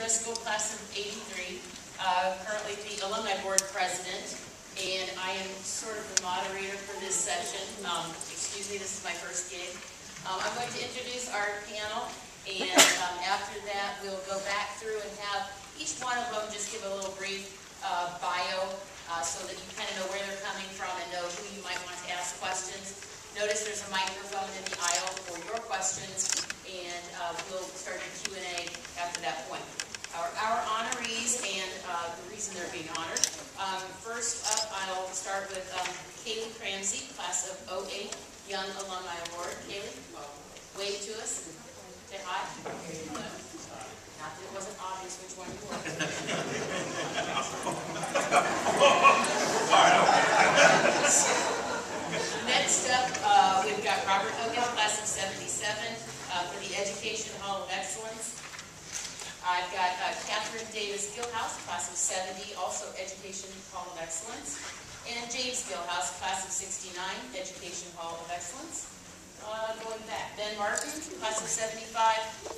School class of '83, currently the Alumni Board President, and I am sort of the moderator for this session. Excuse me, this is my first gig. I'm going to introduce our panel, and after that we'll go back through and have each one of them just give a little brief bio so that you kind of know where they're coming from and know who you might want to ask questions. Notice there's a microphone in the aisle for your questions, and we'll start the Q&A after that point. Our honorees and the reason they're being honored. First up, I'll start with Kaylee Cramsey, class of '08, Young Alumni Award. Kaylee, wave to us. Say hi. Hello. Not that it wasn't obvious which one you were. Next up, we've got Robert Hogan, class of '77, for the Education Hall of Excellence. I've got Catherine Davis Gilhouse, class of '70, also Education Hall of Excellence. And James Gilhouse, class of '69, Education Hall of Excellence. Going back, Ben Martin, class of '75,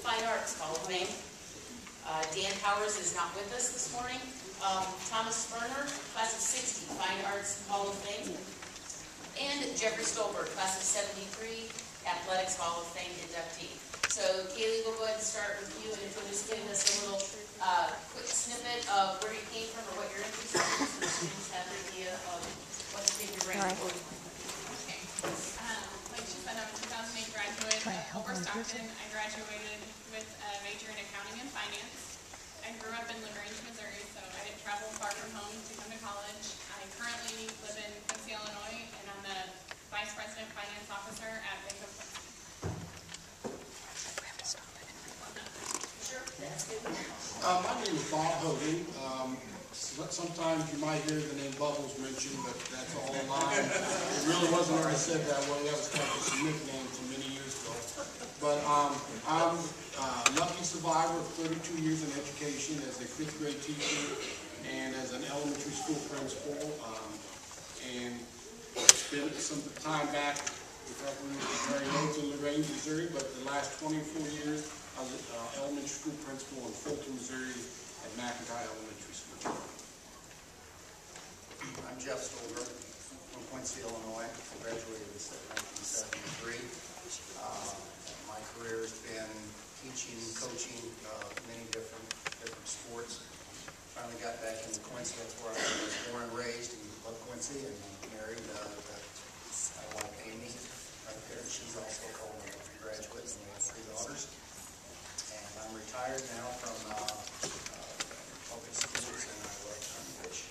Fine Arts Hall of Fame. Dan Powers is not with us this morning. Thomas Sperner, class of '60, Fine Arts Hall of Fame. And Jeffrey Stolberg, class of '73, Athletics Hall of Fame inductee. So, Kaylee, we'll go ahead and start with you, and if you'll just give us a little quick snippet of where you came from or what you're interested in, so the students have an idea of what to take your brain for. Okay. Like she said, I'm a 2008 graduate of Culver-Stockton. I graduated with a major in accounting and finance. I grew up in LaGrange, Missouri, so I didn't travel far from home to come to college. I currently live in Quincy, Illinois, and I'm the Vice President Finance Officer at Bank of Quincy. My name is Bob Hogan. Sometimes you might hear the name Bubbles mentioned, but that's all a lie. It really wasn't already said that way. That was kind of just a nickname from many years ago. But I'm a lucky survivor of 32 years in education as a 5th grade teacher and as an elementary school principal. And spent some time back very low to LaGrange, Missouri, but the last 24 years I was an elementary school principal in Fulton, Missouri at McIntyre Elementary School. I'm Jeff Stolberg from Quincy, Illinois. I graduated in 1973. My career has been teaching, coaching many different sports. Finally got back into Quincy. That's where I was born and raised, and love Quincy, and married my wife Amy right there. She's also a Culver graduate, and we have 3 daughters. And I'm retired now from public schools, and I love to fish.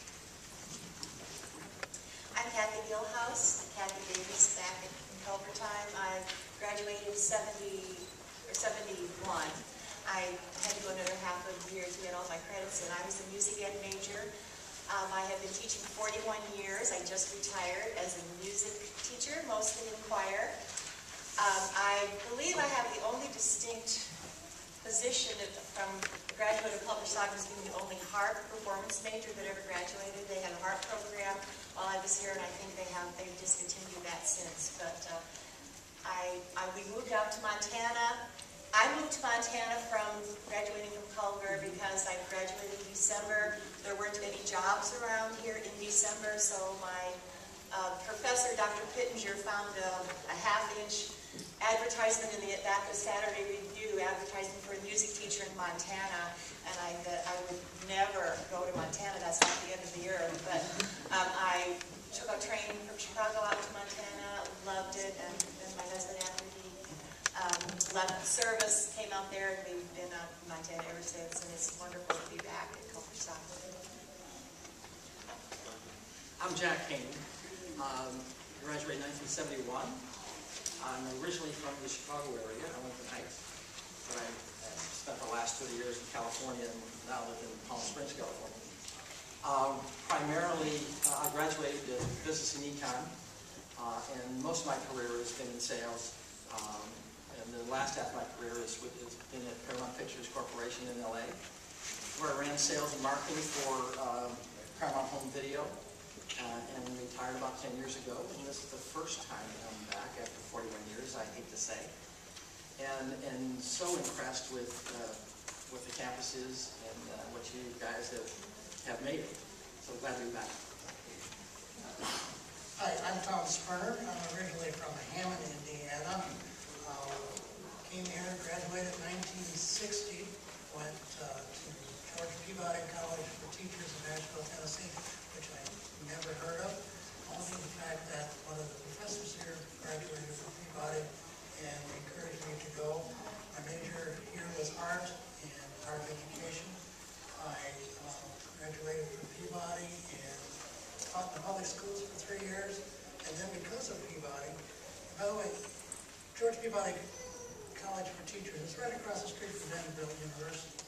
I'm Kathy Gilhouse, Kathy Davis, back in Culver time. I graduated 71. I had to go another half of the year to get all my credits in. I was a music ed major. I have been teaching 41 years. I just retired as a music teacher, mostly in choir. I believe I have the only distinct position from the graduate of Culver-Stockton as being the only harp performance major that ever graduated. They had a harp program while I was here, and I think they've discontinued that since. But we moved out to Montana. I moved to Montana from graduating from Culver because I graduated in December. There weren't many jobs around here in December, so my professor, Dr. Pittenger, found a half-inch advertisement in the Baptist Saturday Review advertising for a music teacher in Montana, and I would never go to Montana. That's not the end of the earth. But I took a train from Chicago out to Montana, loved it, and then my husband, after he left the service, came out there, and we've been out in Montana ever since, and it's wonderful to be back at Culver-Stockton. I'm Jack Kane. Graduated in 1971. I'm originally from the Chicago area. I went to Heights, but I spent the last 30 years in California and now live in Palm Springs, California. Primarily, I graduated in business and econ, and most of my career has been in sales. And the last half of my career has been at Paramount Pictures Corporation in LA, where I ran sales and marketing for Paramount Home Video. And retired about 10 years ago, and this is the first time that I'm back after 41 years, I hate to say. And so impressed with what the campus is and what you guys have made it. So glad to be back. Hi, I'm Tom Sperner. I'm originally from Hammond, Indiana. Came here, graduated in 1960, went to George Peabody College for Teachers in Nashville, Tennessee, which I never heard of. Only the fact that one of the professors here graduated from Peabody and encouraged me to go. My major here was art and art education. I graduated from Peabody and taught in the public schools for 3 years. And then because of Peabody, by the way, George Peabody College for Teachers is right across the street from Vanderbilt University.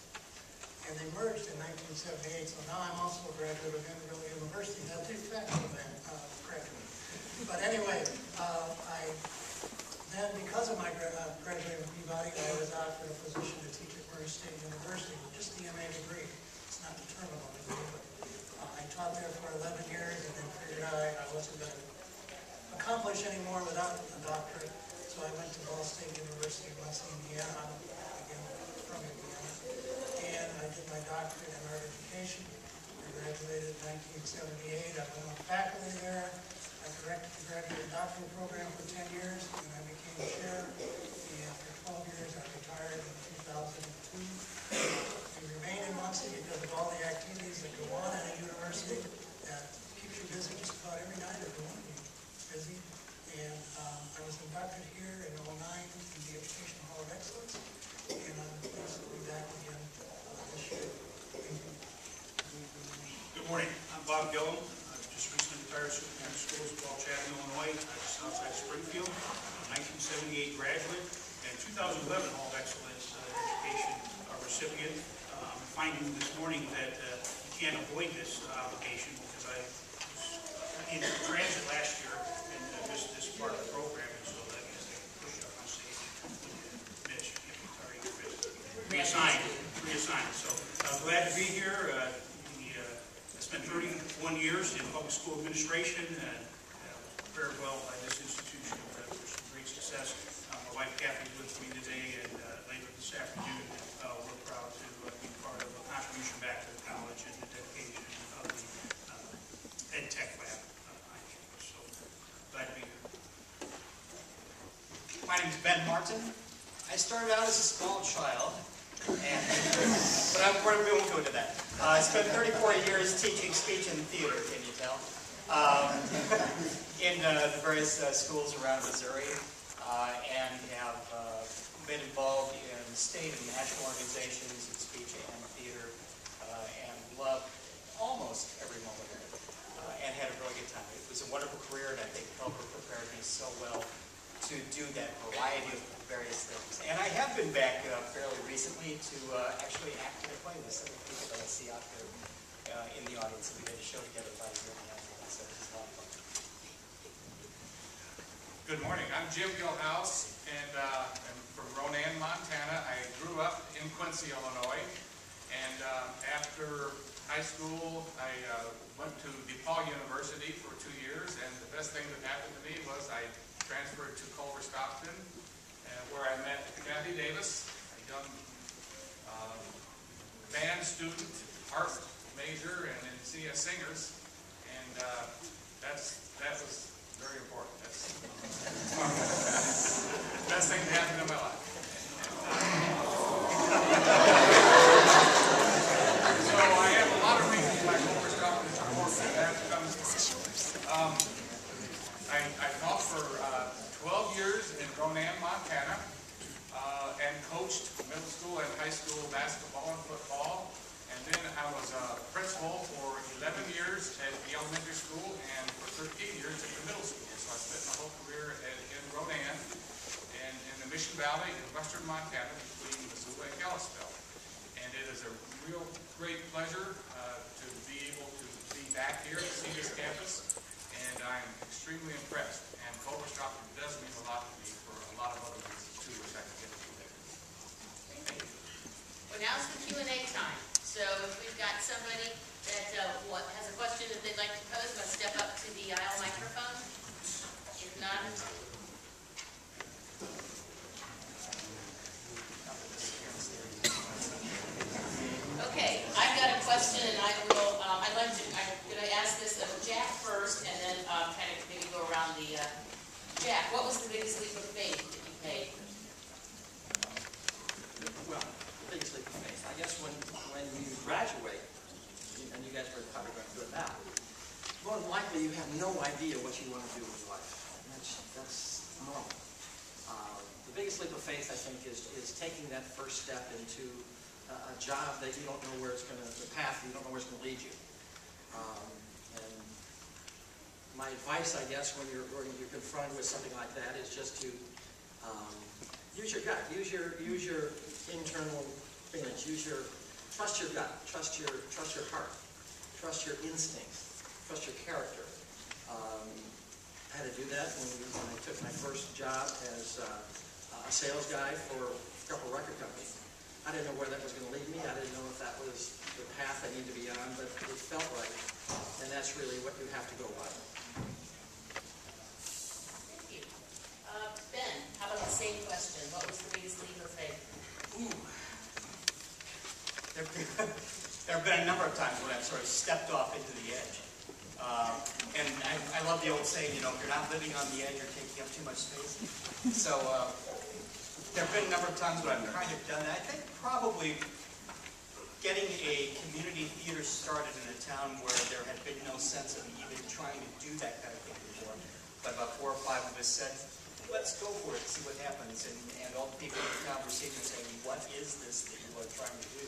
And they merged in 1978, so now I'm also a graduate of Vanderbilt University. That's de facto graduate. But anyway, then because of my graduating from Peabody, I was offered a position to teach at Murray State University with just the MA degree. It's not the terminal degree, but I taught there for 11 years and then figured I wasn't going to accomplish any more without a doctorate. So I went to Ball State University in Muncie, Indiana, again from Indiana, and I did my doctorate in art education. I graduated in 1978. I went on faculty there. I directed the graduate doctoral program for 10 years, and I became chair. And after 12 years, I retired in 2002. I remain in Muncie because of all the activities that go on at a university that keeps you busy just about every night of the morning. Busy. And I was inducted here in 2009 in the Educational Hall of Excellence, and I'm pleased to be back again this year. Good morning. I'm Bob Gillum. I just recently retired superintendent of schools in Chatham, Illinois, just outside Springfield. I'm a 1978 graduate and 2011 Hall of Excellence Education recipient. I'm finding this morning that you can't avoid this obligation because I was in transit last year and missed this part of the program, and so that means they push up on stage when you miss. You can't be reassigned. So I'm glad to be here. I spent 31 years in public school administration and very well by this institution for some great success. My wife Kathy is with me today, and later this afternoon we're proud to be part of a contribution back to the college and the dedication of the Ed Tech Lab on campus. So glad to be here. My name is Ben Martin. I started out as a small child, but we won't go into that. I spent 34 years teaching speech and theater, can you tell, in the various schools around Missouri, and have been involved in state and national organizations in speech and theater, and loved almost every moment of it, and had a really good time. It was a wonderful career, and I think Culver prepared me so well to do that variety of various things. And I have been back fairly recently to actually act in a play with some of the people that I see out there in the audience. We did a show together about a year and a half ago, so it was a lot of fun. Good morning. I'm Jim Gilhouse, and I'm from Ronan, Montana. I grew up in Quincy, Illinois, and after high school, I went to DePaul University for 2 years, and the best thing that happened to me was I transferred to Culver-Stockton, where I met Kathy Davis, a young band student, art major, and in CS singers, and that was very important. That's the best thing that happened in my life. So I have a lot of reasons why Culver-Stockton is important. That comes. I taught for 12 years in Ronan, Montana, and coached middle school and high school basketball and football. And then I was a principal for 11 years at the elementary school and for 13 years at the middle school. So I spent my whole career in Ronan and in the Mission Valley in western Montana between Missoula and Kalispell. And it is a real great pleasure to be able to be back here to see this campus. And I'm extremely impressed. And Culver-Stockton does mean a lot to me for a lot of other reasons too, which I can get into later. Thank you. Well, now's the Q&A time. So if we've got somebody that has a question that they'd like to pose, let's step up to the aisle microphone. If not, question, and I will, I'd like to, I'm going to ask this of Jack first, and then kind of maybe go around the, Jack, what was the biggest leap of faith that you made? Well, the biggest leap of faith, I guess when you graduate, and you guys are probably going to do it now, more than likely you have no idea what you want to do with life. That's normal. The biggest leap of faith, I think, is taking that first step into a job that you don't know where it's going to, the path you don't know where it's going to lead you. And my advice, I guess, when you're confronted with something like that is just to use your gut, use your internal feelings, trust your gut, trust your heart, trust your instincts, trust your character. I had to do that when I took my first job as a sales guy for a couple of record companies. I didn't know where that was going to lead me. I didn't know if that was the path I needed to be on, but it felt right. And that's really what you have to go by. Thank you. Ben, how about the same question? What was the biggest leap of faith? There have been a number of times when I've sort of stepped off into the edge. And I love the old saying, you know, if you're not living on the edge, you're taking up too much space. So there have been a number of times when I've kind of done that. I think probably getting a community theater started in a town where there had been no sense of even trying to do that kind of thing before. But about 4 or 5 of us said, let's go for it, see what happens. And all the people in the town were sitting and saying, what is this that you are trying to do?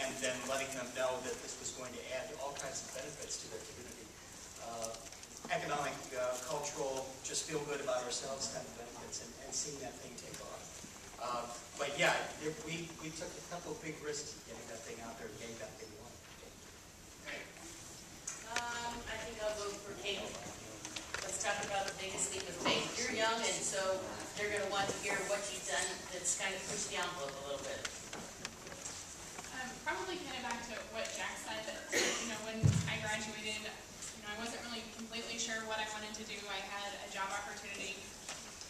And then letting them know that this was going to add all kinds of benefits to their community. Economic, cultural, just feel good about ourselves kind of benefits, and seeing that thing take off. But yeah, we took a couple of big risks getting that thing out there and getting that thing won. I think I'll vote for Kate. Let's talk about the biggest leap of faith. You're young, and so they're going to want to hear what you've done that's kind of pushed the envelope a little bit. Probably kind of back to what Jack said, that, you know, when I graduated, you know, I wasn't really completely sure what I wanted to do. I had a job opportunity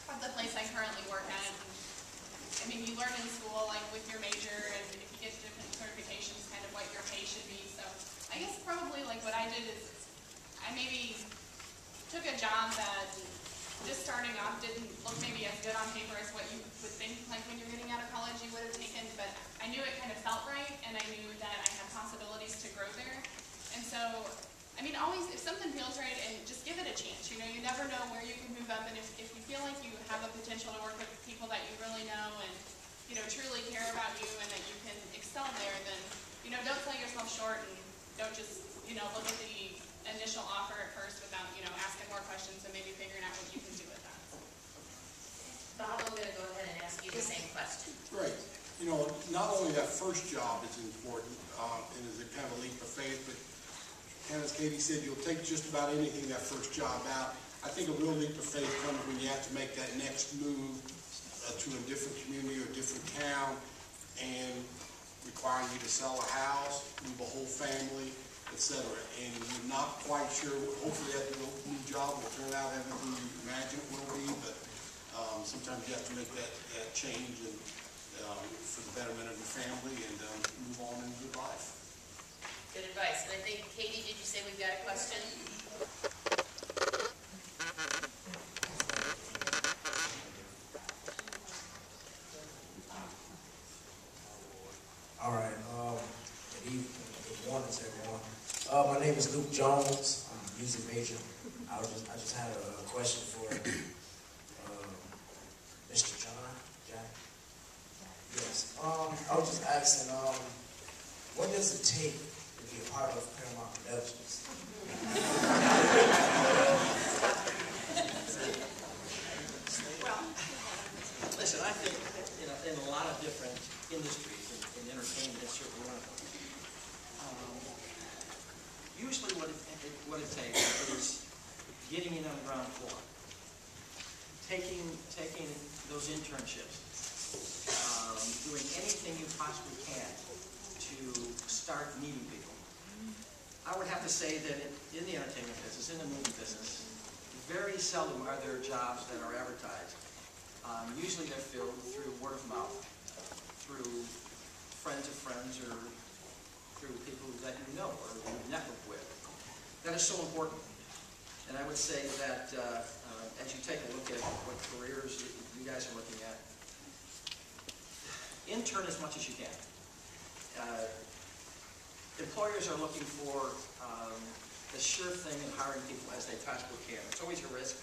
at the place I currently work at. I mean, you learn in school, like, with your major, and if you get different certifications, kind of what your pay should be. So I guess probably, like, what I did is I maybe took a job that just starting off didn't look maybe as good on paper as what you would think, like when you're getting out of college you would have taken, but I knew it kind of felt right, and I knew that I had possibilities to grow there. And so, I mean, always, if something feels right, and just give it a chance. You know, you never know where you can move up, and if you feel like you have a potential to work with people that you really know and, you know, truly care about you and that you can excel there, then, you know, don't sell yourself short, and don't just, you know, look at the initial offer at first without, you know, asking more questions and maybe figuring out what you can do with that. Bob, I'm going to go ahead and ask you the same question. Right. You know, not only that first job is important and is a kind of leap of faith, but and as Katie said, you'll take just about anything that first job out. I think a real leap of faith comes when you have to make that next move to a different community or a different town, and requiring you to sell a house, move a whole family, etc. And you're not quite sure. Hopefully that new job will turn out everything you imagine it will be, but sometimes you have to make that change and for the betterment of your family, and move on in your life. Good advice. And I think, Katie, did you say we've got a question? All right. Good morning to everyone. My name is Luke Jones. I'm a music major. I just had a question for Mr. John. Jack? Yes. I was just asking, what does it take to be a part of Paramount Productions? Well, listen, I think in a lot of different industries, in entertainment, it's certainly one of them. Usually what it takes is getting in on the ground floor, taking those internships, doing anything you possibly can to start meeting people. I would have to say that in the entertainment business, in the movie business, very seldom are there jobs that are advertised. Usually they're filled through word of mouth, through friends of friends, or through people that you know or you network with. That is so important. And I would say that as you take a look at what careers you guys are looking at, intern as much as you can. Employers are looking for the sure thing in hiring people as they possibly can. It's always a risk.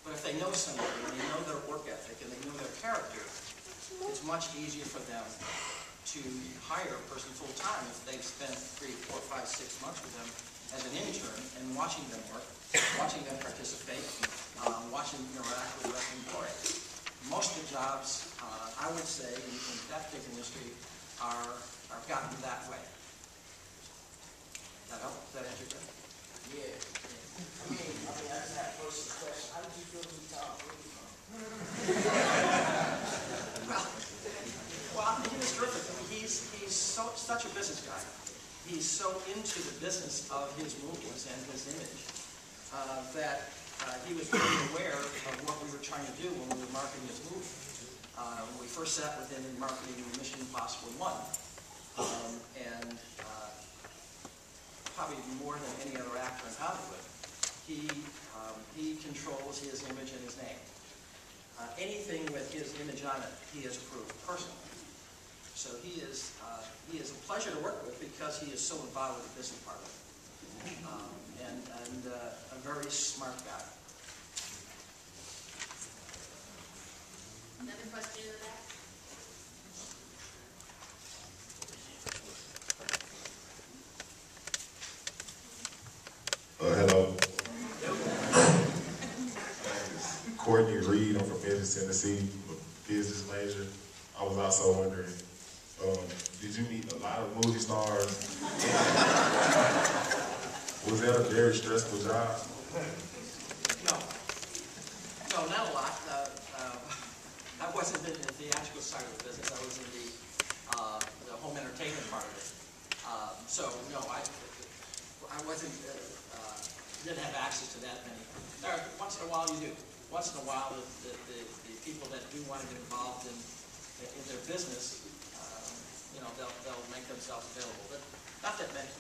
But if they know somebody and they know their work ethic and they know their character, it's much easier for them to hire a person full-time if they've spent 3, 4, 5, 6 months with them as an intern and watching them work, watching them participate, watching them interact with the rest of the employees. Most of the jobs, I would say, in that big industry are gotten that way. That help? Does that answer your question? Yeah. I mean, I just had a personal question. How did you feel when you talked? Well, he was terrific. I mean, he's such a business guy. He's so into the business of his movies and his image that he was very aware of what we were trying to do when we were marketing his movie. When we first sat with him in marketing Mission Impossible 1, and probably more than any other actor in Hollywood, he controls his image and his name. Anything with his image on it, he has approved personally. So he is a pleasure to work with because he is so involved with the business part of it, and a very smart guy. Another question in the back? Hello. Courtney Reed, I'm from Memphis, Tennessee, I'm a business major. I was also wondering, did you meet a lot of movie stars? Was that a very stressful job? No, not a lot. I wasn't in the theatrical side of the business. I was in the home entertainment part of it. So no, I wasn't. Didn't have access to that many. Once in a while you do. Once in a while, the people that do want to get involved in their business, they'll make themselves available, but not that many.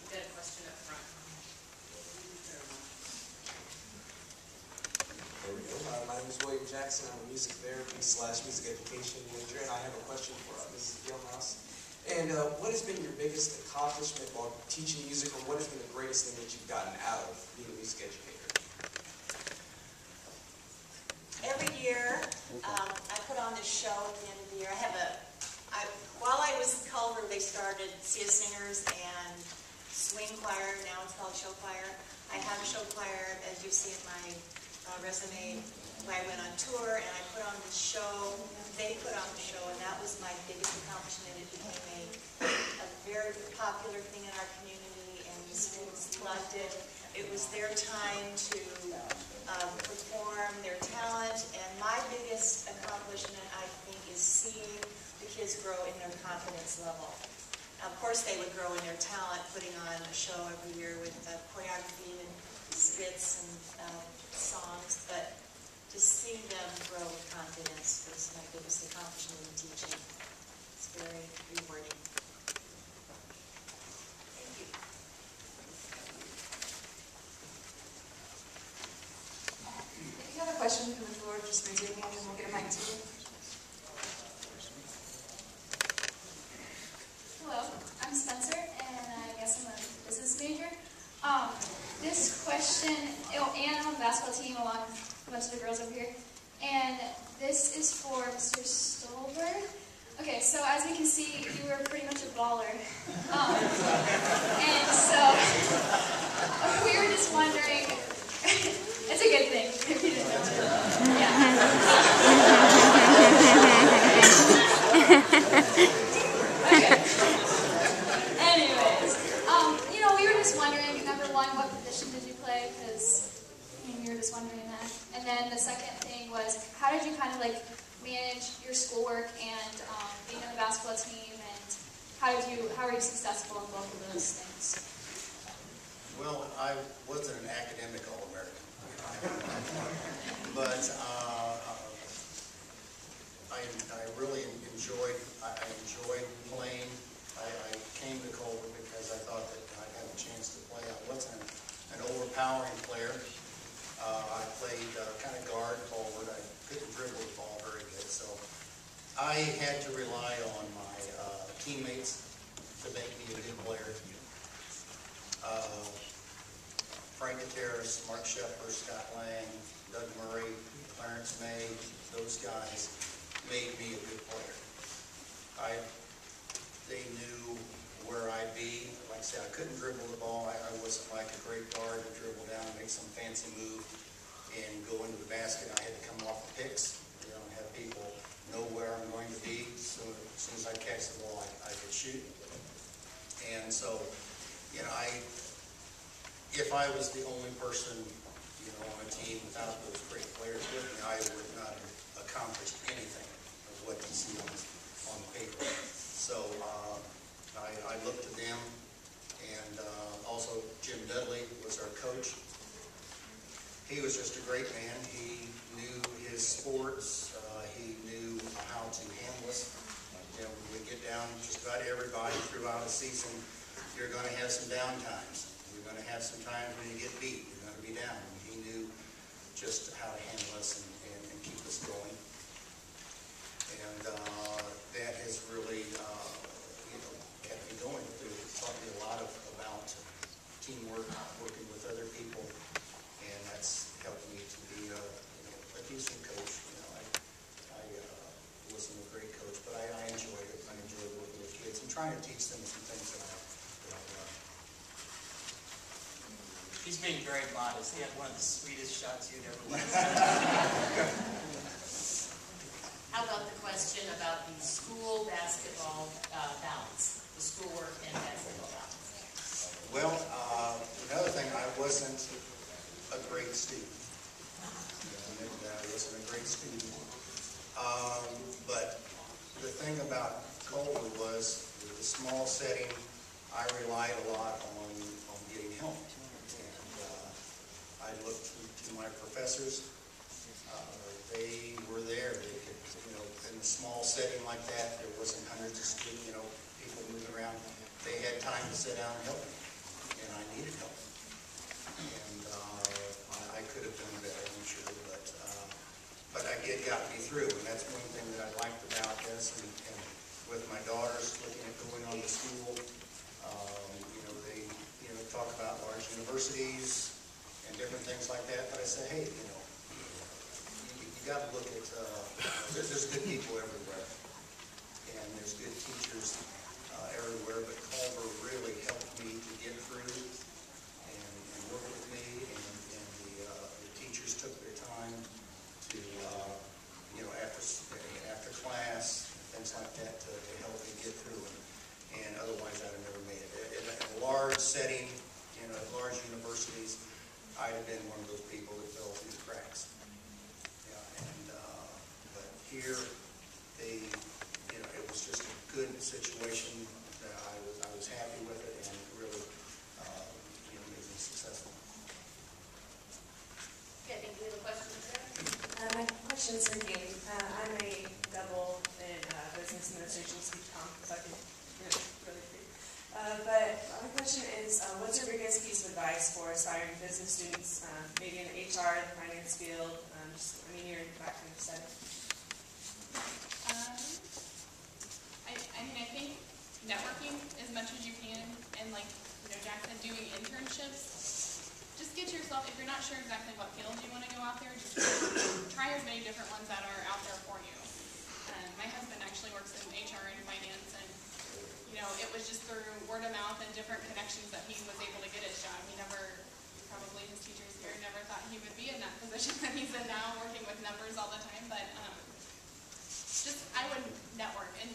We've got a question up front. There we go. My name is William Jackson. I'm a music therapy / music education major, and I have a question for Mrs. Gilmouse. And what has been your biggest accomplishment while teaching music, or what has been the greatest thing that you've gotten out of being a music educator? Every year, I put on this show at the end of the year. While I was in Culver, they started Sia Singers and Swing Choir. Now it's called Show Choir. I have a show choir, as you see in my resume. I went on tour and I put on the show. They put on the show, and that was my biggest accomplishment. It became a very popular thing in our community, and the students loved it. It was their time to perform their talent, and my biggest accomplishment, I think, is seeing the kids grow in their confidence level. Of course, they would grow in their talent, putting on a show every year with choreography and skits and songs, but to see them grow with confidence was my biggest accomplishment in teaching. It's very rewarding. Thank you. If you have a question from the floor, just raise your hand and we'll get a mic to you. Hello, I'm Spencer, and I guess I'm a business major. This question, and I'm on the basketball team along with a bunch of the girls over here, and this is for Mr. Stolberg. Okay, so as we can see, you were pretty much a baller. And so, we were just wondering, it's a good thing, if you didn't know it. Yeah. Okay. Anyways, we were just wondering, number one, what position did you play? Because we were just wondering that. And then the second thing was, how did you kind of manage your schoolwork and being on the basketball team, and how were you successful in both of those things? Well, I wasn't an academic All-American, but I really enjoyed playing. I came to Culver because I thought that I'd have a chance to play. I wasn't an overpowering player. I played kind of guard forward. I couldn't dribble the ball very good, so I had to rely on my teammates to make me a good player. Frank Gutierrez, Mark Shepard, Scott Lang, Doug Murray, Clarence May, those guys made me a good player. They knew where I'd be. Like I said, I couldn't dribble the ball. I wasn't like a great guard to dribble down and make some fancy move and go into the basket. I had to come off the picks, and have people know where I'm going to be. So as soon as I catch the ball, I could shoot. And so, if I was the only person, on a team without those great players with me, I would not have accomplished anything of what you see on paper. So I looked to them, and also Jim Dudley was our coach. He was just a great man. He knew his sports. He knew how to handle us. We would get down just about everybody throughout a season. You're going to have some down times. You're going to have some times when you get beat. You're going to be down. And he knew just how to handle us and keep us going. And that has really, kept me going. It taught me a lot about teamwork, working with other people, and that's helped me to be a decent coach. I wasn't a great coach, but I enjoyed it. I enjoyed working with kids and trying to teach them some things that I learned. He's being very modest. He had one of the sweetest shots you'd ever let. How about the question about the school basketball balance, the schoolwork and basketball balance? Well, another thing, I wasn't a great student. I wasn't a great student. But the thing about Culver was, with the small setting, I relied a lot on getting help. And I looked to my professors. They were there. They could, in a small setting like that, there wasn't hundreds of students, people moving around. They had time to sit down and help me, and I needed help. And I could have done better, I'm sure, but it got me through. And that's one thing that I liked about this. And with my daughters looking at going on to school, they talk about large universities and different things like that. But I say, hey, you got to look at, there's good people everywhere, and there's good teachers everywhere, but Culver really helped me to get through and work with me, and the teachers took their time to, after class, things like that, to help me get through, and otherwise I'd have never made it. In a large setting, at large universities, I'd have been one of those people that fell through the cracks. But here, it was just a good situation. I was happy with it, and it really, made me successful. Okay, I think we have a question, Sarah. My question's for you. I'm a double in business administration, speech comp, so I can really free. But my question is, what's your biggest piece of advice for aspiring business students, maybe in the HR, the finance field, you're in that kind of setting? I think networking as much as you can, and Jack said, doing internships. Just get yourself, if you're not sure exactly what field you want to go out there, just try as many different ones that are out there for you. My husband actually works in HR and finance, and it was just through word of mouth and different connections that he was able to get his job. He never, probably his teachers here, never thought he would be in that position that he's in now, working with numbers all the time. But I would network and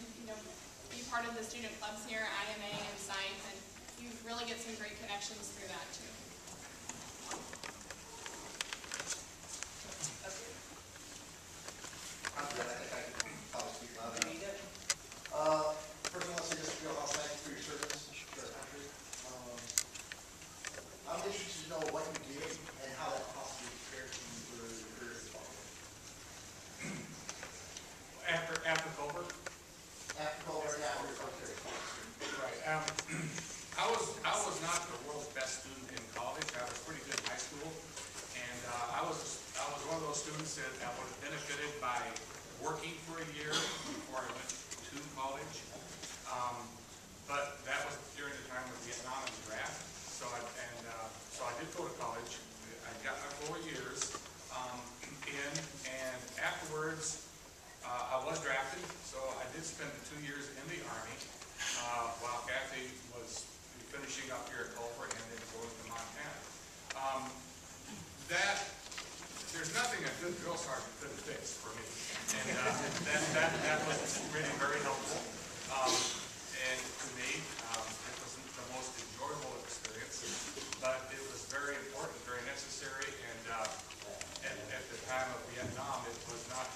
be part of the student clubs here, IMA and SITE, and you really get some great connections through that too. First, I want to say just real how thankful for your service to our country. I'm interested to know what you did and how that possibly prepared you for your career as well. After Culver. After Culver and after Culver. Right. I was not the world's best student in college. I was pretty good in high school, and I was one of those students that would have benefited by working for a year before I went to college. But that was during the time of Vietnam and the draft. So I did go to college. I got my 4 years in, and afterwards I was drafted. So I did spend 2 years in the Army while Kathy was finishing up here at Culver and then going to Montana. There's nothing a good drill sergeant couldn't fix for me, and that was really very helpful. And to me, it wasn't the most enjoyable experience, but it was very important, very necessary, and at the time of Vietnam, it was not,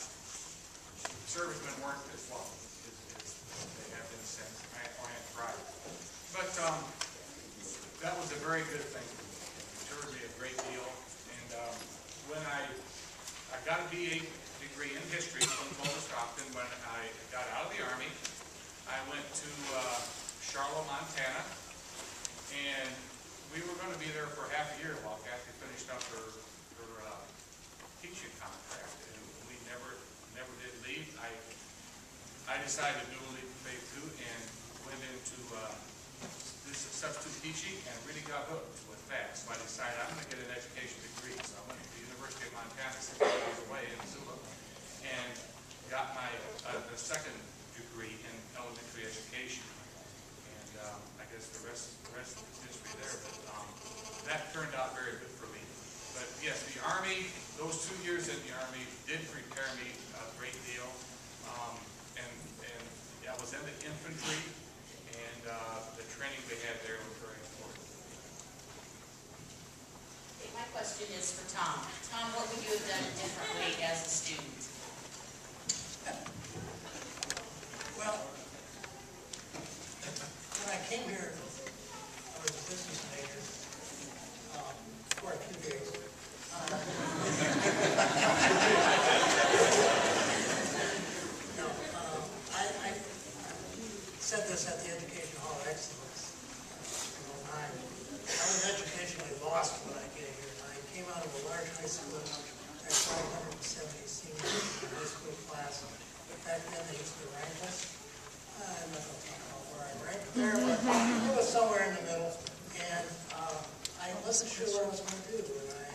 servicemen weren't as well as they have been since, or had prior. But that was a very good thing. It assured me a great deal, and when I got a BA degree in history from Culver-Stockton when I got out of the Army. I went to Charlotte, Montana, and we were going to be there for half a year while Kathy finished up her teaching contract, and we never did leave. I decided to do a leap of faith too, and went into this substitute teaching and really got hooked with that. So I decided I'm going to get an education degree. So I went to the University of Montana 6 hours away in Missoula and got my the second degree in elementary education. And I guess the rest is history there. But that turned out very good for me. But yes, the Army, those 2 years in the Army did prepare me a great deal. And I was in the infantry, and the training they had there was very important. Okay, my question is for Tom. Tom, what would you have done differently as a student? Well, when I came here, I was a business major for a few days. I said this at the Education Hall of Excellence in 09. I was educationally lost when I came here. I came out of a large high school. I had 570 seniors in the high school class. Back then they used to rank us. I'm not going to talk about where I ranked there, but it was somewhere in the middle. And I wasn't sure what I was going to do. And I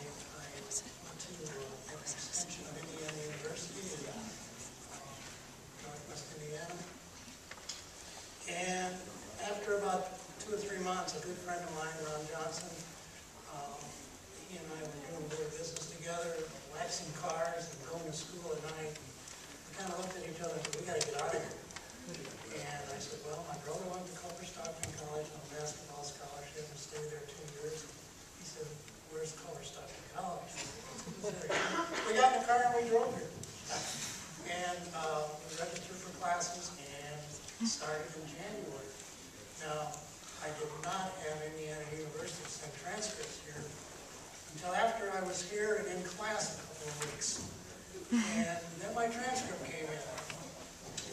went to an extension of Indiana University in Northwest Indiana. And after about 2 or 3 months, a good friend of mine, Ron Johnson, he and I were doing a little business together, waxing cars and going to school at night. We kind of looked at each other and said, we got to get out of here. And I said, well, my brother went to Culver-Stockton College on a basketball scholarship and stayed there 2 years. He said, where's Culver-Stockton College? We got in the car and we drove here. And we registered for classes and started in January. Now, I did not have Indiana University send transcripts here until after I was here and in class a couple of weeks. And then my transcript came in.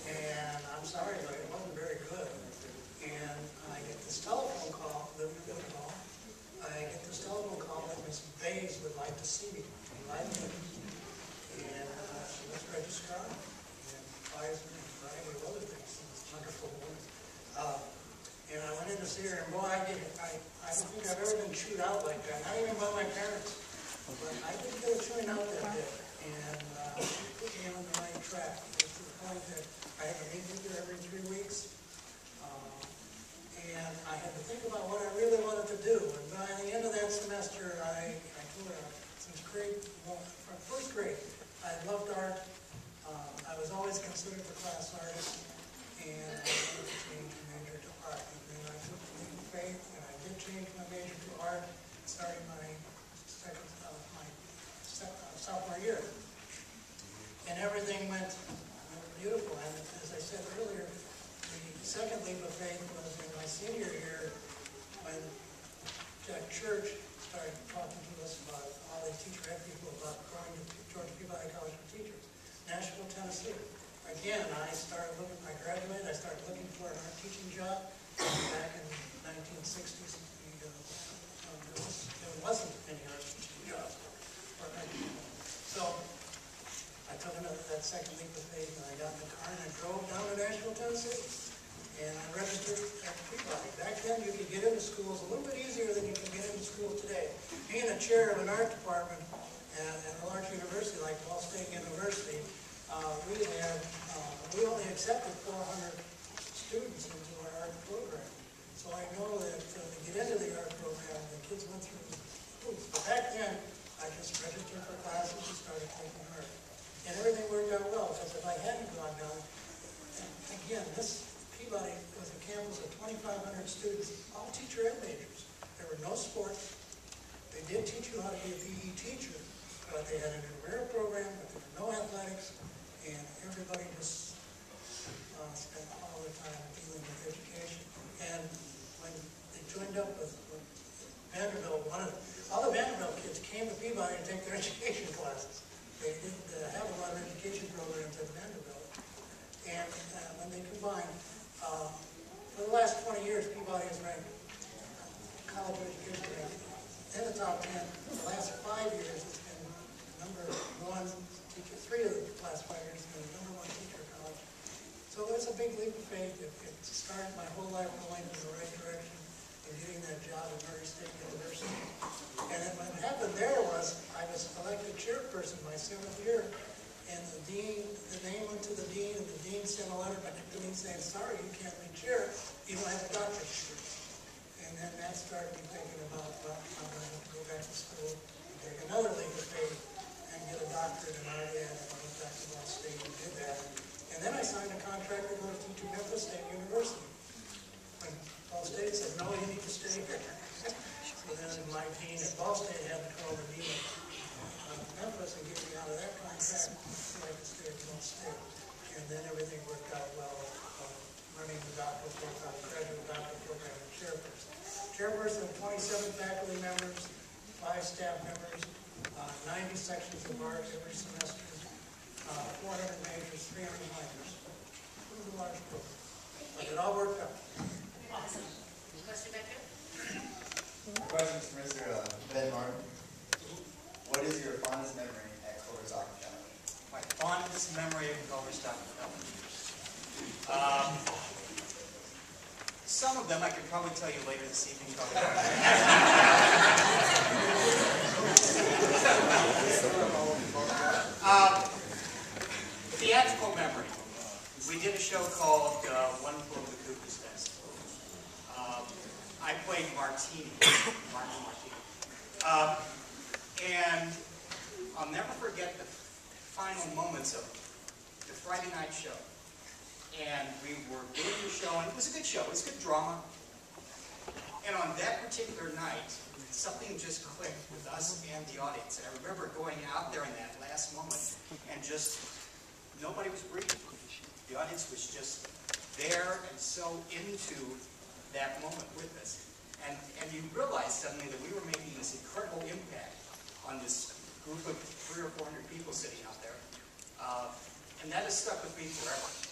And I'm sorry, but it wasn't very good. And I get this telephone call, I get this telephone call that Ms. Bays would like to see me. And she was registrar and advisor and a variety of other things. She's a wonderful woman. And I went in to see her, and boy, I don't think I've ever been chewed out like that, not even by my parents. But I didn't get chewing out that bit. And she put me on the right track. It was to the point that I had to meet with her every 3 weeks. And I had to think about what I really wanted to do. And by the end of that semester, I told her, since from first grade, I loved art. I was always considered a class artist. And I wanted to change my major to art. And then I took the leap of faith, and I did change my major to art, starting my sophomore year. And everything went beautiful. And as I said earlier, the second leap of faith was in my senior year when Jack Church started talking to us about all the teacher ed people about going to Georgia Peabody College for Teachers, Nashville, Tennessee. again, I graduated, I started looking for an art teaching job back in the 1960s. There wasn't any art teaching jobs for art people. So I took that second leap of faith, and I got in the car and I drove down to Nashville, Tennessee. And I registered at Peabody. Back then, you could get into schools a little bit easier than you can get into schools today. Being a chair of an art department at a large university like Ball State University, we only accepted 400 students into our art program. So I know that to get into the art program, the kids went through schools. But back then, I just registered for classes and started taking art. And everything worked out well, because if I hadn't gone down, again, this Peabody was a campus of 2,500 students, all teacher ed majors. There were no sports. They did teach you how to be a PE teacher, but they had an intramural program, but there were no athletics, and everybody just spent all their time dealing with education. And when they joined up with Vanderbilt, all the Vanderbilt kids came to Peabody to take their education classes. They didn't have a lot of education programs at Vanderbilt. And when they combined, for the last 20 years, Peabody has ranked college education ranked in the top 10. The last 5 years, it's been number one teacher. 3 of the last 5 years, it's been the number 1 teacher in college. So there's a big leap of faith. It started my whole life going in the right direction and getting that job at Merillat State University. And then what happened there was I was elected chairperson my 7th year, and the name went to the dean, and the dean sent a letter back to me saying, sorry, you can't be chair, you don't have a doctorate degree. And then that started me thinking about, well, I'm going to have to go back to school and take another leap of faith and get a doctorate in art ed, and I went back to Ball State and did that. And then I signed a contract to go to teach at Memphis State University. When Ball State said, no, you need to stay here. So then my dean at Ball State had to call the dean of Memphis and get me out of that contract so I could stay at Ball State. And then everything worked out well, running the doctoral program, graduate doctoral program, and chairperson. Chairperson of 27 faculty members, 5 staff members, 90 sections of art every semester, 400 majors, 300 minors. It was a large program, but it all worked out. Awesome. Question back there? Question for Mr. Ben Martin. What is your fondest memory at Culver-Stockton? My fondest memory of Culver-Stockton. Some of them I could probably tell you later this evening. Theatrical memory. We did a show called One Flew Over the Cuckoo's Nest. I played Martini. And I'll never forget the final moments of the Friday night show. And we were doing the show, and it was a good show. It was good drama. And on that particular night, something just clicked with us and the audience. And I remember going out there in that last moment, and just nobody was breathing. The audience was just there and so into that moment with us. And you realize suddenly that we were making this incredible impact on this group of 300 or 400 people sitting out there. And that has stuck with me forever.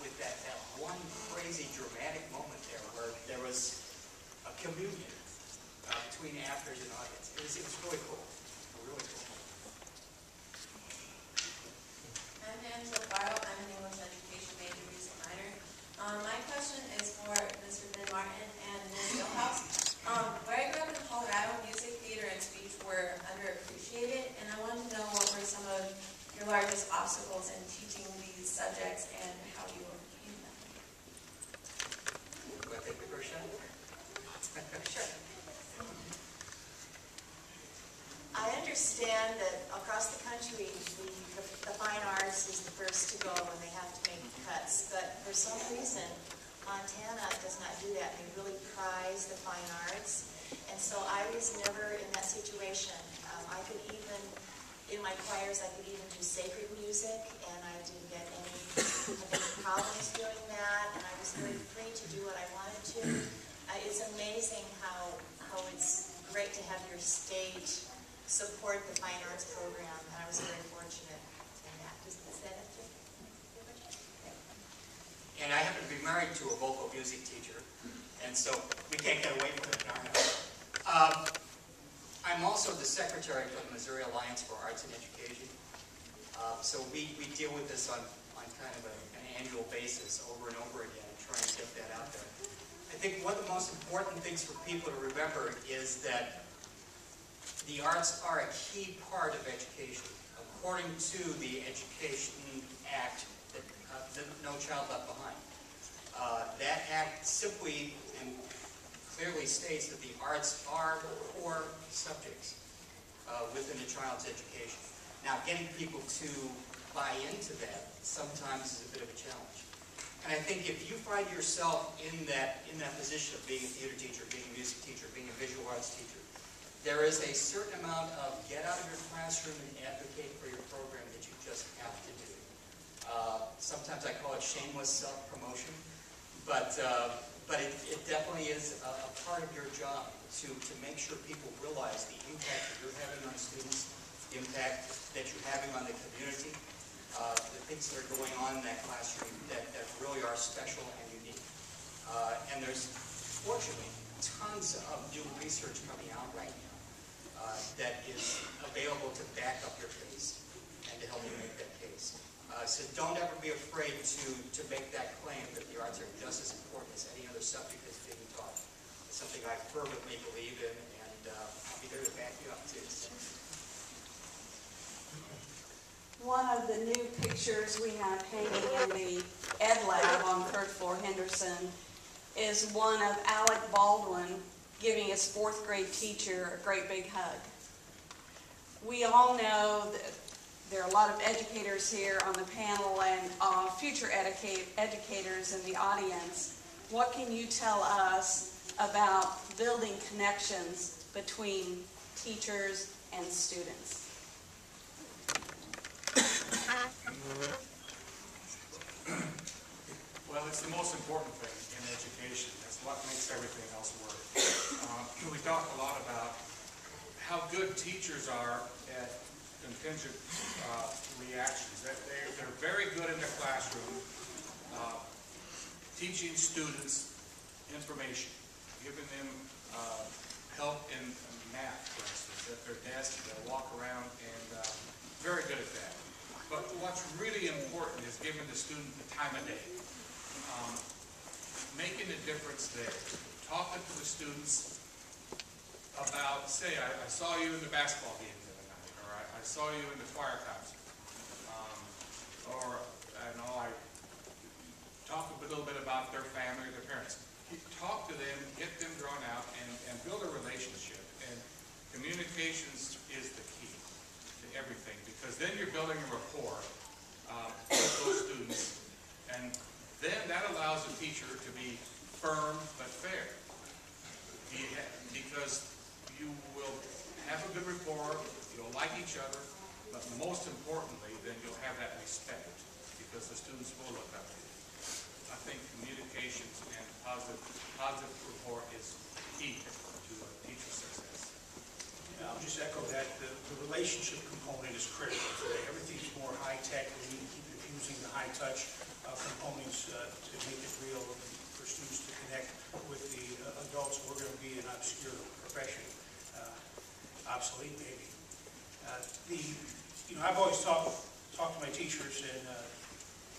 With that one crazy dramatic moment there where there was a communion between actors and audience. It was really cool. Really cool. I'm Angela Barrow. I'm an English education major, music minor. My question is for Mr. Ben Martin and Ms. Milhouse. Where I grew up in Colorado, music, theater, and speech were underappreciated, and I wanted to know what were some of your largest obstacles in teaching these subjects and how you overcame them. Do I take the first shot? Sure. I understand that across the country, the fine arts is the first to go when they have to make cuts, but for some reason, Montana does not do that. They really prize the fine arts, and so I was never in that situation. I could even, in my choirs, I could even do sacred music, and I didn't get any problems doing that, and I was very free to do what I wanted to. It's amazing how it's great to have your state support the fine arts program, and I was very fortunate in that. Does that answer your question? remarried to a vocal music teacher, and so we can't get away from it in our house. I'm also the secretary for the Missouri Alliance for Arts and Education. So we deal with this on kind of an annual basis over and over again and try and get that out there. I think one of the most important things for people to remember is that the arts are a key part of education. According to the Education Act, the No Child Left Behind. That act simply and clearly states that the arts are core subjects within a child's education. Now, getting people to buy into that sometimes is a bit of a challenge. And I think if you find yourself in that position of being a theater teacher, being a music teacher, being a visual arts teacher, there is a certain amount of get out of your classroom and advocate for your program that you just have to do. Sometimes I call it shameless self-promotion, but it definitely is a part of your job to make sure people realize the impact that you're having on students, the impact that you're having on the community, the things that are going on in that classroom that really are special and unique. And there's, fortunately, tons of new research coming out right now that is available to back up your case and to help you make that case. So don't ever be afraid to make that claim that the arts are just as important as any other subject that's being taught. It's something I fervently believe in, and I'll be there to back you up too. So. One of the new pictures we have hanging in the Ed Lab on 3rd floor Henderson is one of Alec Baldwin giving his 4th grade teacher a great big hug. We all know that there are a lot of educators here on the panel and future educators in the audience. What can you tell us about building connections between teachers and students? Well, it's the most important thing in education. That's what makes everything else work. We talk a lot about how good teachers are at contingent reactions. They're very good in the classroom teaching students information, giving them help in math, for instance, at their desk. They'll walk around and very good at that. But what's really important is giving the student the time of day. Making a difference there. Talking to the students about, say, I saw you in the basketball game the other night, or I saw you in the choir concert. Or, I talk a little bit about their family or their parents. Talk to them, get them drawn out, and build a relationship. And communications is the key to everything, because then you're building a rapport with those students, and then that allows the teacher to be firm but fair, because you will have a good rapport, you'll like each other, but most importantly, then you'll have that respect, because the students will look up to you. I think communications and positive rapport is key to teacher success. I'll just echo that. The relationship component is critical today. Everything's more high-tech. We need to keep infusing the high-touch components to make it real for students to connect with the adults who are going to be an obscure profession, obsolete maybe. I've always talked to my teachers and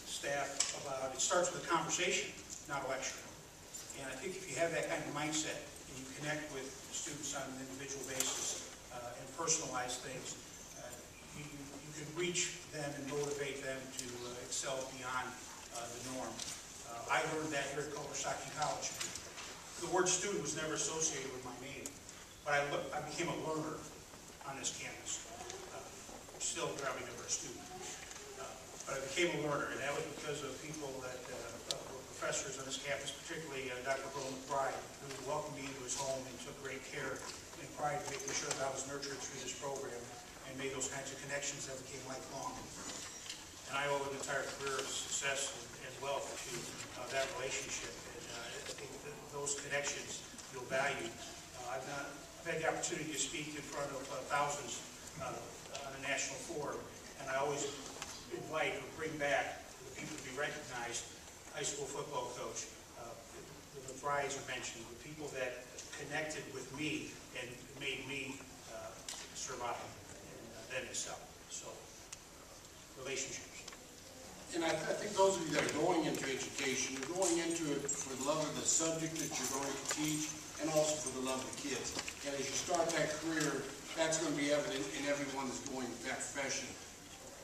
staff about it starts with a conversation, not a lecture. And I think if you have that kind of mindset and you connect with students on an individual basis and personalize things, you can reach them and motivate them to excel beyond the norm. I learned that here at Culver-Stockton College. The word student was never associated with my name, but I became a learner on this campus. Still probably never a student, but I became a learner, and that was because of people that were professors on this campus, particularly Dr. Bill McBride, who welcomed me into his home and took great care and pride in making sure that I was nurtured through this program and made those kinds of connections that became lifelong. And I owe an entire career of success and wealth to that relationship, and I think that those connections you'll value. I've had the opportunity to speak in front of thousands on a national forum, and I always invite or bring back the people to be recognized. I high school football coach. The McBrides are mentioned, the people that connected with me and made me survive and then excel. So, relationships. And I think those of you that are going into education, you're going into it for the love of the subject that you're going to teach and also for the love of the kids. And as you start that career, that's going to be evident in everyone that's going into that profession.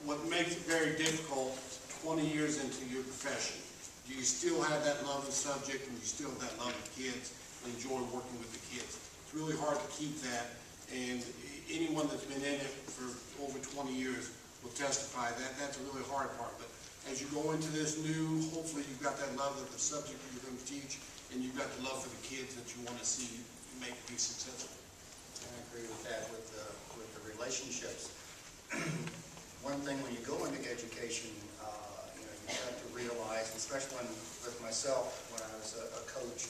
What makes it very difficult 20 years into your profession, do you still have that love of the subject and you still have that love of the kids and enjoy working with the kids? It's really hard to keep that, and anyone that's been in it for over 20 years will testify that that's a really hard part. But as you go into this new, hopefully you've got that love of the subject that you're going to teach, and you've got the love for the kids that you want to see make be successful. I agree with that, with the relationships. One thing when you go into education, you have to realize, especially with myself, when I was a coach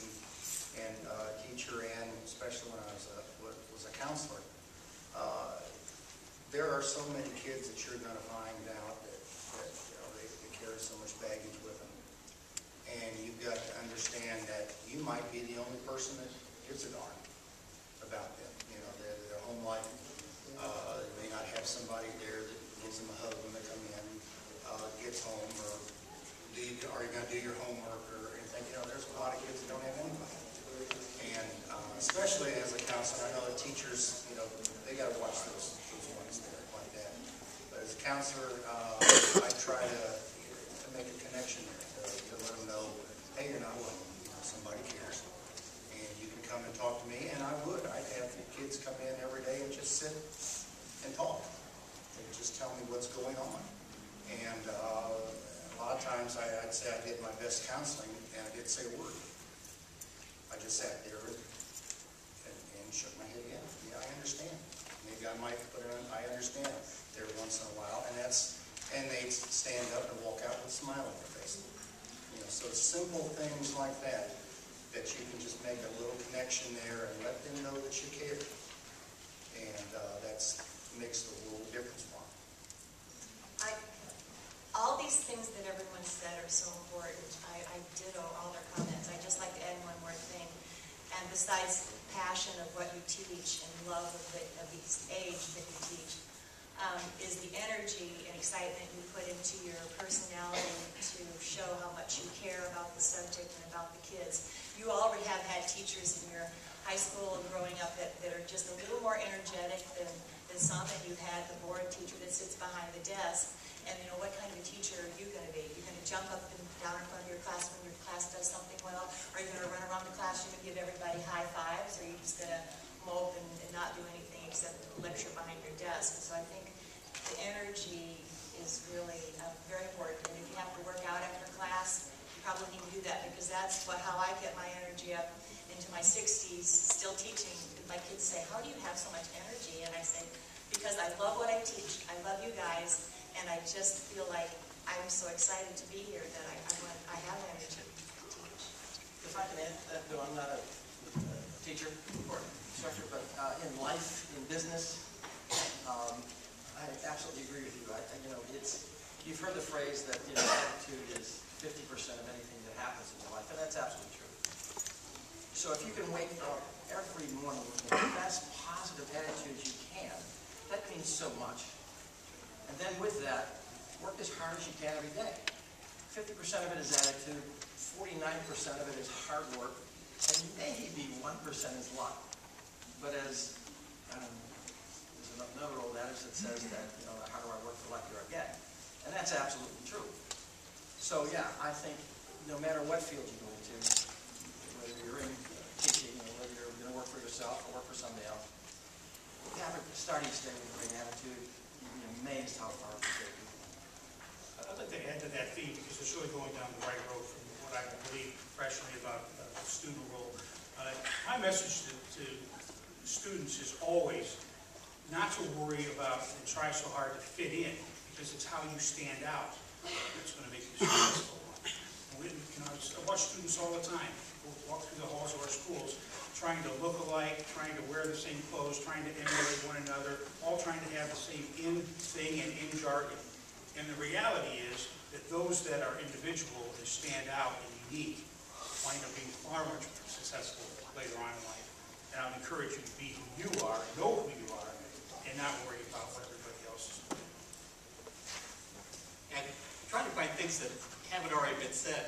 and teacher, and especially when I was a counselor, there are so many kids that you're going to find out that they carry so much baggage with them. And you've got to understand that you might be the only person that gives a darn about them. You know, their home life. They may not have somebody there that gives them a hug when they come in, gets home, or are you going to do your homework or anything? You know, there's a lot of kids that don't have anybody. And especially as a counselor, I know that teachers, you know, they got to watch those ones there like that. But as a counselor, I try to make a connection there, to let them know, hey, you're not alone. You know, somebody cares. And you can come and talk to me, and I would. I'd have kids come in every day and just sit and talk. And just tell me what's going on. And a lot of times I'd say I did my best counseling, and I didn't say a word. I just sat there and shook my head, yeah, I understand. Maybe I might put it on, I understand every once in a while, and they'd stand up and walk out with a smile on their face. You know, so simple things like that you can just make a little connection there and let them know that you care. And that makes the world of difference for them. All these things that everyone said are so important. I ditto all their comments. I'd just like to add one more thing. And besides passion of what you teach and love of the age that you teach, is the energy and excitement you put into your personality to show how much you care about the subject and about the kids. You already have had teachers in your high school and growing up that are just a little more energetic than some, and you've had the board teacher that sits behind the desk. And you know, what kind of a teacher are you going to be? You're going to jump up and down in front of your class when your class does something well? Are you going to run around the classroom and give everybody high fives? Or are you just going to mope and not do anything except lecture behind your desk? And so I think the energy is really very important. And if you have to work out after class, you probably need to do that, because that's how I get my energy up into my 60s, still teaching. My kids say, how do you have so much energy? And I say, because I love what I teach. I love you guys. And I just feel like I'm so excited to be here that I have energy to teach. If I can add that, though, I'm not a teacher or instructor, but in life, in business, I absolutely agree with you. You know, you've heard the phrase that attitude is 50% of anything that happens in your life, and that's absolutely true. So if you can wake up every morning with the best positive attitude you can, that means so much. And then with that, work as hard as you can every day. 50% of it is attitude, 49% of it is hard work, and maybe 1% is luck. But as there's another old adage that says that, the harder I work, the luckier I get. And that's absolutely true. So yeah, I think no matter what field you go into, whether you're in teaching or whether you're going to work for yourself or work for somebody else, have a starting state with a great attitude. Amazed how far we take people. I'd like to add to that theme, because it's really going down the right road from what I believe professionally about the student role. My message to students is always not to worry about and try so hard to fit in, because it's how you stand out that's going to make you successful. I watch students all the time walk through the halls of our schools, trying to look alike, trying to wear the same clothes, trying to emulate one another, all trying to have the same in thing and in jargon. And the reality is that those that are individual and stand out and unique wind up being far much more successful later on in life. And I would encourage you to be who you are, know who you are, and not worry about what everybody else is doing. And trying to find things that haven't already been said.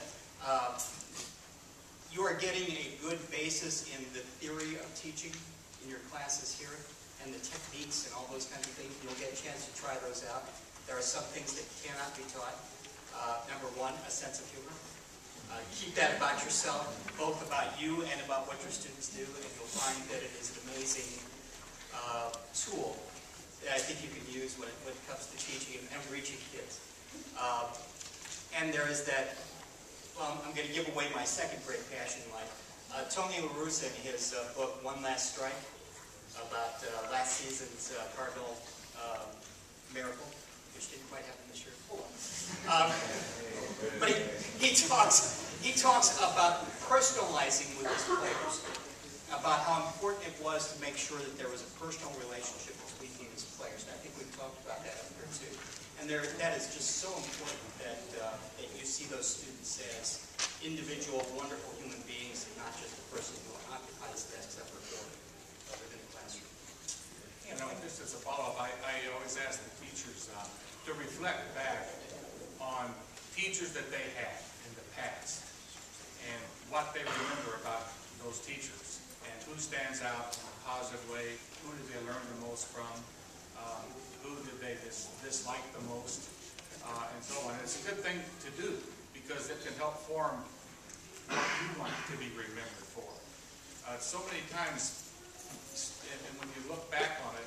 You are getting a good basis in the theory of teaching in your classes here, and the techniques and all those kinds of things. You'll get a chance to try those out. There are some things that cannot be taught. Number one, a sense of humor. Keep that about yourself, both about you and about what your students do, and you'll find that it is an amazing tool that I think you can use when it comes to teaching and reaching kids. And there is that, well, I'm going to give away my second great passion in life. Tony LaRussa, in his book, One Last Strike, about last season's Cardinal miracle, which didn't quite happen this year. But he talks about personalizing with his players, about how important it was to make sure that there was a personal relationship between his players. And I think we've talked about that up here too. And that is just so important that you see those students as individual, wonderful human beings, and not just a person who occupies desks that were bored within the classroom. You know, just as a follow-up, I always ask the teachers to reflect back on teachers that they had in the past and what they remember about those teachers and who stands out in a positive way, who did they learn the most from, who did they dislike the most, and so on. It's a good thing to do because it can help form what you want to be remembered for. So many times, and when you look back on it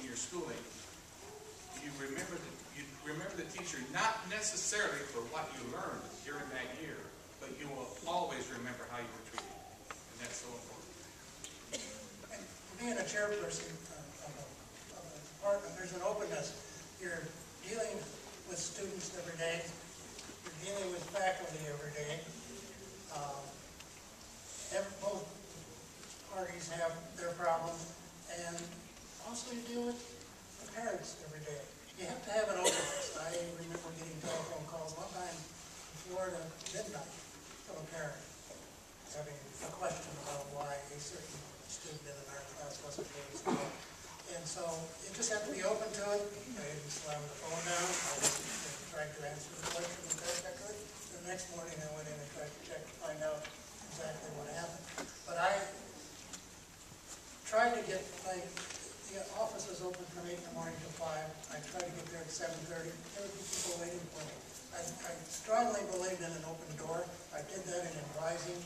in your schooling, you remember the teacher not necessarily for what you learned during that year, but you will always remember how you were treated, and that's so important. And being a chairperson of a department, there's an openness. You're dealing with students every day. You're dealing with faculty every day. Both parties have their problems, and also you deal with the parents every day. You have to have an openness. I remember getting telephone calls one time in Florida midnight from a parent having a question about why a certain student in our class wasn't going to school. And so you just have to be open to it. I didn't slam the phone down. I just tried to answer the question as best I could. The next morning I went in and tried to check to find out exactly what happened. But I tried to get the office was open from 8 in the morning to 5. I tried to get there at 7:30. There would be people waiting for me. I strongly believed in an open door. I did that in advising.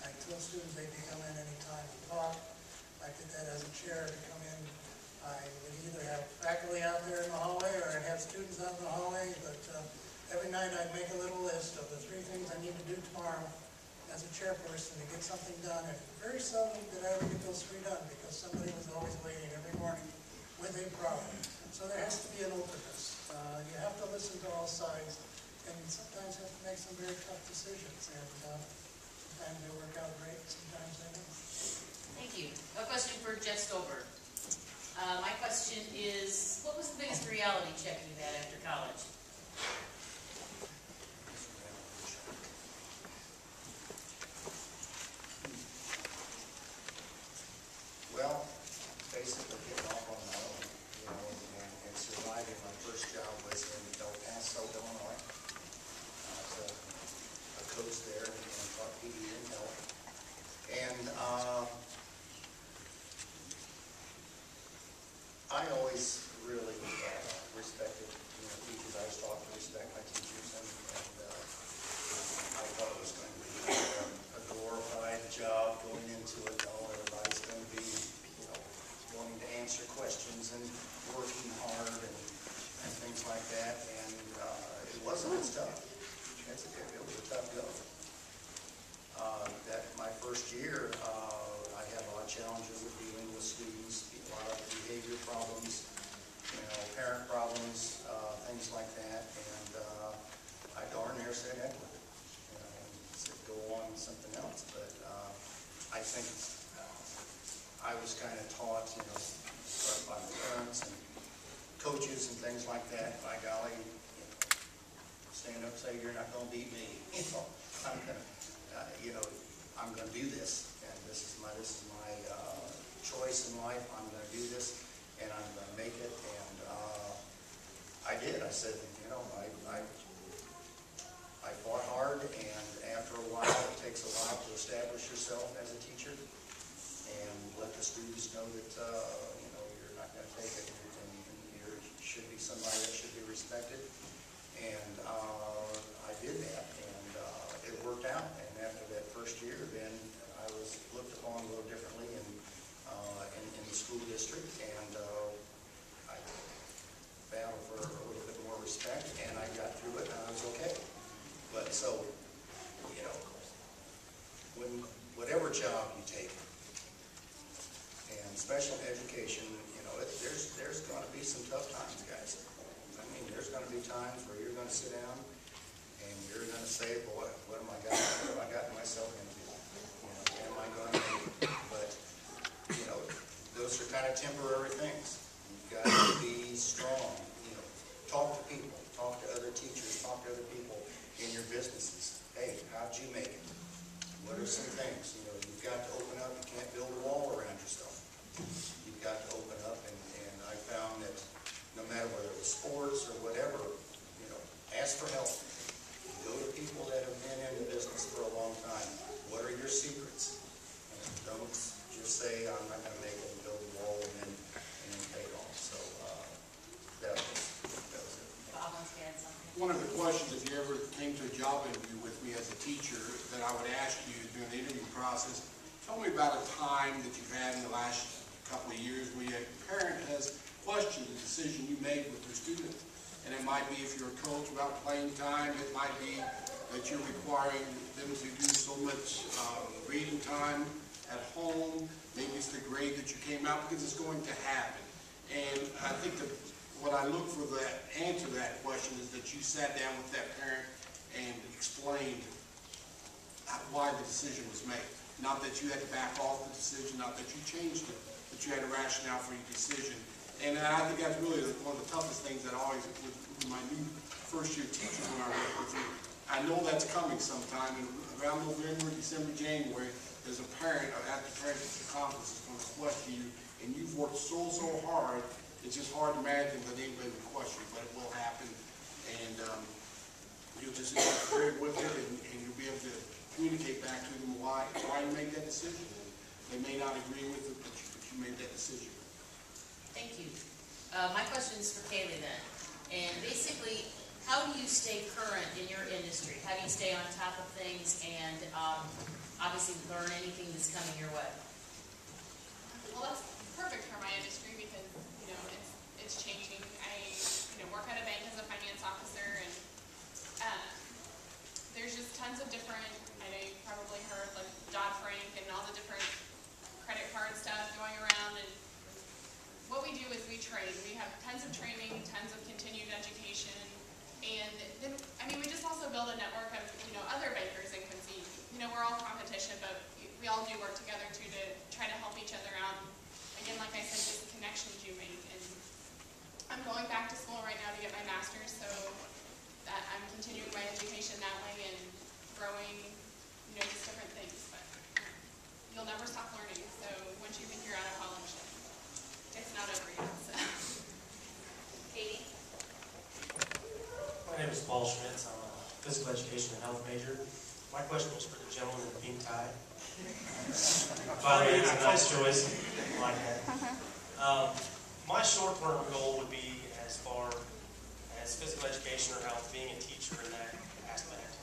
I told students they could come in any time and talk. I did that as a chair to come in. I would either have faculty out there in the hallway or I'd have students out in the hallway. But every night I'd make a little list of the 3 things I need to do tomorrow as a chairperson to get something done. And very seldom did I ever get those 3 done because somebody was always waiting every morning with a problem. So there has to be an openness. You have to listen to all sides, and you sometimes have to make some very tough decisions. And sometimes they work out great, sometimes they don't. Thank you. A question for Jeff Stolberg. My question is, what was the biggest reality check you had after college? Well, basically getting off on my own, you know, and surviving. My first job was in El Paso, Illinois. I was a coach there and taught PD and health. And I always really respected, teachers. I was taught to respect my teachers, and I thought it was going to be a glorified job going into it. Everybody's going to be, wanting to answer questions and working hard and things like that. And it wasn't. It's tough. It was a tough go. That my first year, I had a lot of challenges with dealing with students, a lot of behavior problems, parent problems, things like that. And I darn near said heck with it. Said go on something else. But I think I was kind of taught, by my parents and coaches and things like that. By golly, stand up and say, you're not gonna beat me. I'm gonna, I'm gonna do this, and this is my choice in life. I'm gonna do this, and I'm gonna make it. And I did. I said, I fought hard, and after a while, it takes a while to establish yourself as a teacher and let the students know that you're not going to take it, and you should be somebody that should be respected. And I did that, and it worked out. And after that first year, then I was looked upon a little differently in the school district, and I battled for a little bit more respect, and I got through it, and I was okay. But so, whatever job you take, and special education, there's going to be some tough times, guys. I mean, there's going to be times where you're going to sit down and you're going to say, boy, what have I gotten myself into? Am I going to make it? But, those are kind of temporary things. You've got to be strong. Talk to people, talk to other teachers, talk to other people in your businesses. Hey, how'd you make it? What are some things? You've got to open up. You can't build a wall around yourself. You've got to open up, and I found that no matter whether it was sports or whatever, ask for help. Go to people that have been in the business for a long time. What are your secrets? Don't just say, I'm not going to make it, and build a wall and then take off. So that was it. Bob wants to add something. One of the questions, if you ever came to a job interview with me as a teacher, that I would ask you during the interview process, tell me about a time that you've had in the last couple of years where a parent has questioned the decision you made with their student. And it might be, if you're a coach, about playing time. It might be that you're requiring them to do so much reading time at home. Maybe it's the grade that you came out, because it's going to happen. And I think that what I look for the answer to that question is that you sat down with that parent and explained why the decision was made. Not that you had to back off the decision, not that you changed it, but you had a rationale for your decision. And I think that's really one of the toughest things that I always, with my new first-year teachers when I work with them, I know that's coming sometime, and around November, December, January, there's a parent at the parent-teacher conference that's going to question you, and you've worked so hard. It's just hard to imagine that anybody would question it, but it will happen. And you'll just be prepared with it, and you'll be able to communicate back to them why you made that decision. They may not agree with it, but you made that decision. Thank you. My question is for Kaylee then. And basically, how do you stay current in your industry? How do you stay on top of things and obviously learn anything that's coming your way? Well, that's perfect for my industry because, it's changing. I, work at a bank as a finance officer, and there's just tons of different, I know you've probably heard, like Dodd-Frank and all the different credit card stuff going around, and what we do is we train. We have tons of training, tons of continued education, and then, we just also build a network of, other bankers in Quincy. We're all competition, but we all do work together to try to help each other out. Again, like I said, just the connections you make. And I'm going back to school right now to get my master's, so that I'm continuing my education that way and growing, just different things. But you'll never stop learning, so once you think you're out of college, it's not over yet. So. Katie? My name is Paul Schmitz. I'm a physical education and health major. My question was for the gentleman in the pink tie. By the way, it's a nice choice. I like that. My short-term goal would be, as far as physical education or health, being a teacher in that aspect.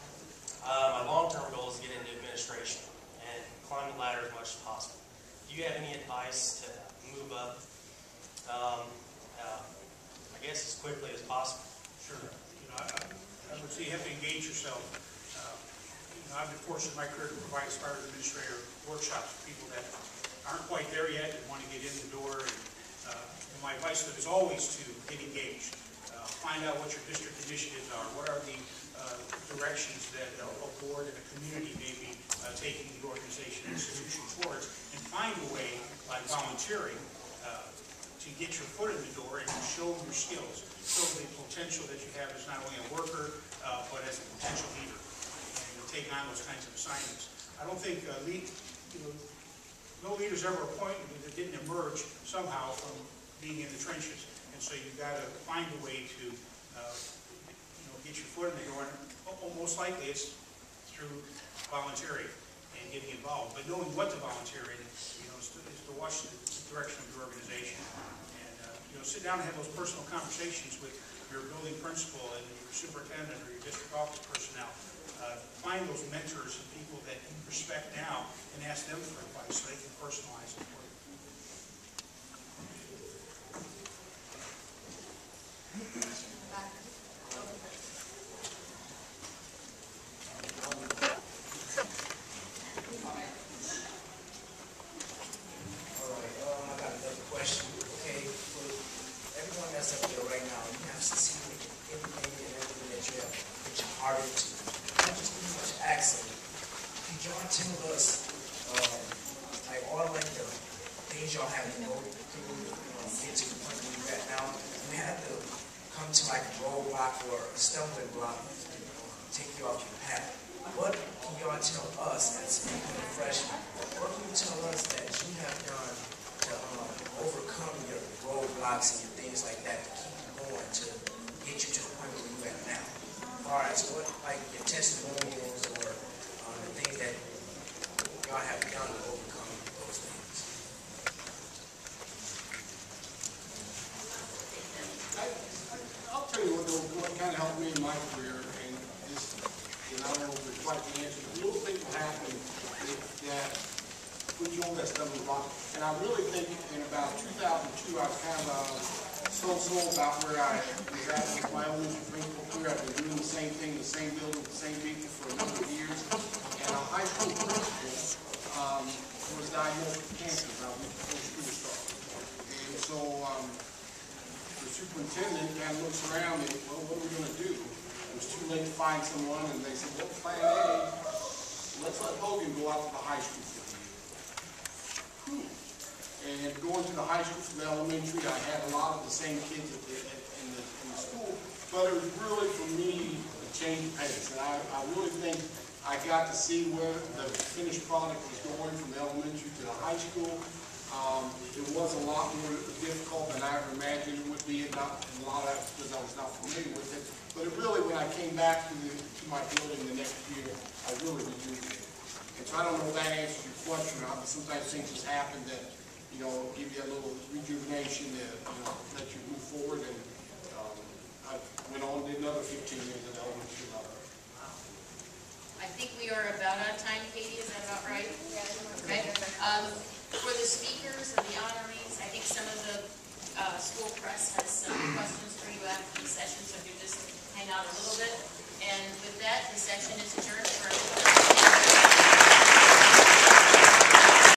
My long-term goal is to get into administration and climb the ladder as much as possible. Do you have any advice to move up, I guess, as quickly as possible? Sure. I would say you have to engage yourself. I've been fortunate in my career to provide aspiring administrator workshops for people that aren't quite there yet and want to get in the door. And my advice to them is always to get engaged. Find out what your district initiatives are. What are the directions that a board and a community may be taking the organization and institution towards, and find a way by volunteering to get your foot in the door and show your skills, show the potential that you have as not only a worker, but as a potential leader, and taking on those kinds of assignments. I don't think no leader's ever appointed that didn't emerge somehow from being in the trenches. And so you've got to find a way to get your foot in the door. And most likely it's through volunteering and getting involved. But knowing what to volunteer in, is to watch the direction of your organization. And sit down and have those personal conversations with your building principal and your superintendent or your district office personnel. Find those mentors and people that you respect now and ask them for advice so they can personalize it for you. What kind of helped me in my career, and I don't know if it's quite the answer, but little things will happen that put you on that stumbling block. And I really think in about 2002, I was kind of so about where I was at with my elementary principal career. I've been doing the same thing, the same building, the same people for a number of years. And a high school principal was diagnosed with cancer about a week before school started. And so the superintendent kind of looks around and, well, what are we going to do? It was too late to find someone, and they said, well, plan A, let's let Hogan go out to the high school for the year. And going to the high school from elementary, I had a lot of the same kids in the school, but it was really, for me, a change of pace. And I really think I got to see where the finished product was going from elementary to the high school. It was a lot more difficult than I ever imagined it would be, and a lot of that because I was not familiar with it. But it really, when I came back to my building the next year, I really rejuvenated. And so I don't know if that answers your question or not, but sometimes things just happen that, give you a little rejuvenation to, let you move forward. And I went on and did another 15 years at elementary level. I think we are about out of time, Katie. Is that about right? Yeah. Okay. For the speakers and the honorees, I think some of the school press has some